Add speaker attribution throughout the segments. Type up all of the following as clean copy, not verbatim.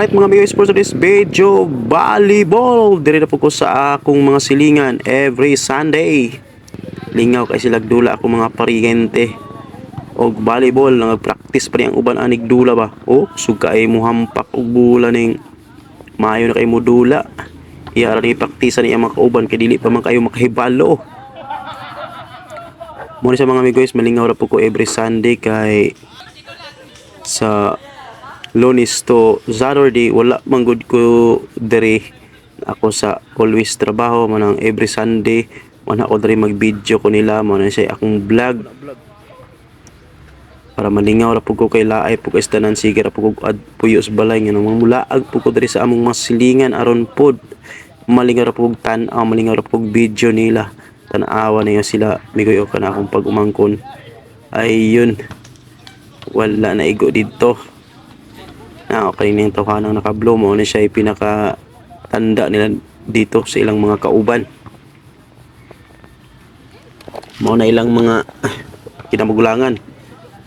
Speaker 1: Alright mga amigo, for today's video, volleyball. Dire na po ko sa akong mga silingan every Sunday. Lingaw kay sila dula ako mga paryente. Og volleyball, nagpractice pa rin ang uban anig dula ba. O, suga ay muhampak og bula ning maayo na kay mo dula. Iya ra ni praktisan niya mga kauban kay dili pa man kayo makahibalo. Mo sa mga amigo, malingaw ra po ko every Sunday kay sa Lunes to Saturday wala man gud ko diri. Ako sa always trabaho manang every Sunday man ako diri mag-video ko nila mo na siya akong vlog para malingaw ra pud ko kay laay pud kay tanan sige ra pud ko ad puyos balay nga nang mulaag pud ko diri sa among masilingan aron pud malingaw ra pud tan-aw malingaw ra pud video nila tan-awa niyo sila migoy ka na akong pag-umangkon. Ayun, wala na igo dito. Okay ning tawhanang naka-blow mo na siya ay pinaka tanda nila dito sa ilang mga kauban. Mo na ilang mga kinamagulangan.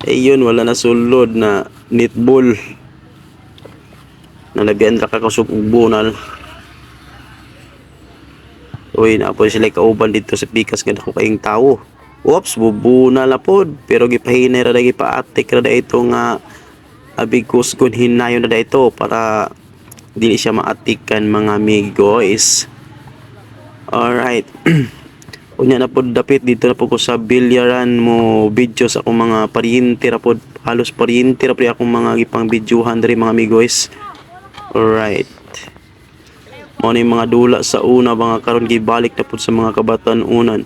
Speaker 1: Ayun, wala na sulod na netball. Nalagyan ra ka kusog bunal. Uy, na po sila kauban dito sa pikas nga dako kayong tao. Oops, bubunal na pod pero gipahinay ra dagi paatik ra da ito nga abig kuskon hinayon na da ito para dili siya maatikan mga amigos. Alright. Unya na po dapit dito na po ko sa bilyaran mo video sa akong mga paryente ra po, halos paryente ra po akong mga gipang videohan diri mga amigos. Alright. Mao ni mga dula sa una mga karon gibalik na po sa mga kabatan-unan.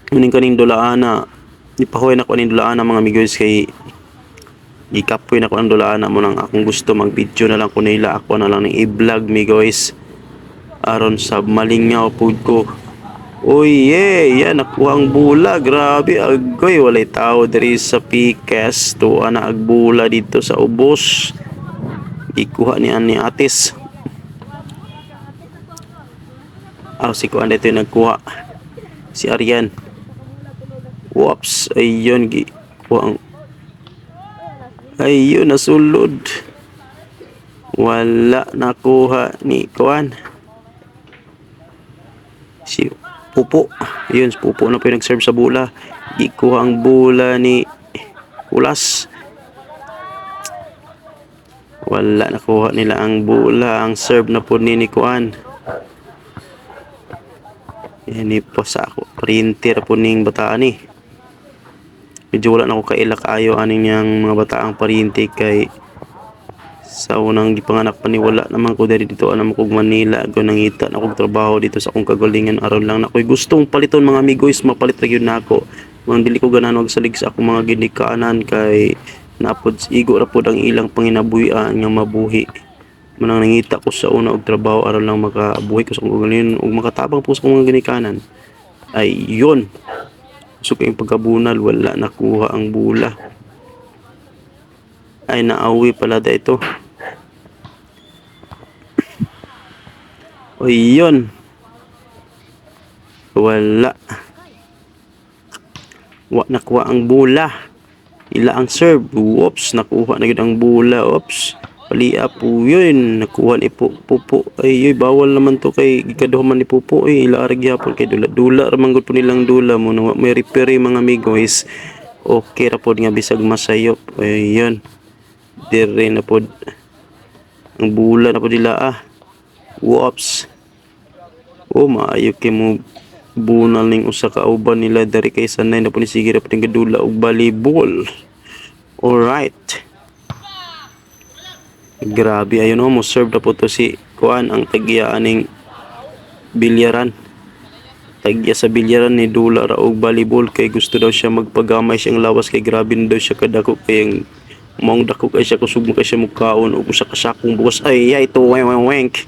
Speaker 1: Muning kaning dulaana ipahoy na ko ning dulaana mga amigos kay gikapoy na ko ang dulaan mo nang akong gusto mag-video na lang ko nila ako na lang ng i-vlog mi guys aron sa malingaw pud ko. Uy, yan nakuha ang bula, grabe agoy walay tao diri sa pikas to ana ag bula dito sa ubos ikuha ni ani atis. Si kuan dito nagkuha si Arian. Whoops, ayun gikuha ang ayun nasulod. Wala nakuha ni kuan si Pupo. Ayun si Pupo na po yung nag-serve sa bula. Gikuha ang bula ni Kulas. Wala nakuha nila ang bula. Ang serve na po ni kuan. Yan po sa ako printer po ning bataan ni. Medyo wala na ako kailak ayo aning yang mga bataang paryente kay sa unang gipanganak pa ni wala naman ko diri dito anam kog Manila go nangita na kog trabaho dito sa akong kagalingan aron lang na ko'y gustong paliton mga amigos mapalit ra gyud nako mga dili ko ganahan og salig sa akong mga ginikanan kay napod igo ra pod ang ilang panginabuhian nga mabuhi manang nangita ko sa una og trabaho aron lang makabuhi ko sa akong kagalingan ug makatabang po sa akong mga ginikanan. Ay yun, so kayong pagkabunal wala nakuha ang bula. Ay naawi pala da ito. O yun, wala nakuha ang bula. Ila ang serve. Oops, nakuha na yun ang bula. Oops, palia po yun. Nakuha ni Pupo. Ay bawal naman to kay gikaduhaman ni Pupo. Ila aragyapon kay dula ramanggot po nilang dula mo na may repair mga amigos. Okay ra pod nga bisag masayop. Ayun, dire na pod ang bula na pod nila. Whoops. Maayo kay mo bunal ning usa ka uban nila dari kay sanay na po ni sige ra pod ning gadula og volleyball. Alright. Grabe ayun mo serve na po to si kuan ang tagya aning bilyaran. Tagya sa bilyaran ni dula ra og volleyball kay gusto daw siya magpagamay siyang lawas kay grabe daw siya kadako kay ang mong dako kay siya kusog mo kay siya mugkaon og usa ka sakong buwas ay ito wank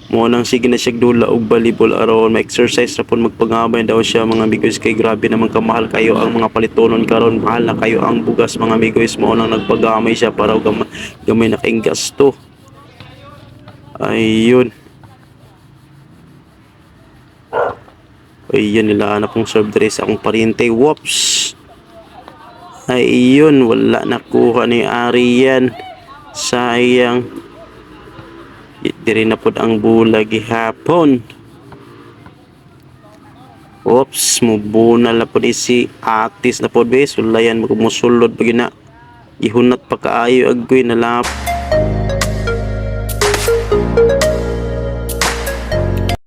Speaker 1: mo nang sige na siya dula og volleyball aron ma-exercise ra pud magpagamay daw siya mga amigos kay grabe naman kamahal kayo ang mga palitonon karon mahal na kayo ang bugas mga amigos mo nang nagpagamay siya para gamay na kayong gasto. Ayun. Ayun nila na pong serve dress akong paryente. Whoops. Ayun, wala nakuha ni Arian. Sayang. Diri na pod ang bulag gihapon. Oops, mubunal na pod si atis na pod be. Sulayan mo musulod pag na. Ihunat pa kaayo agoy nalap.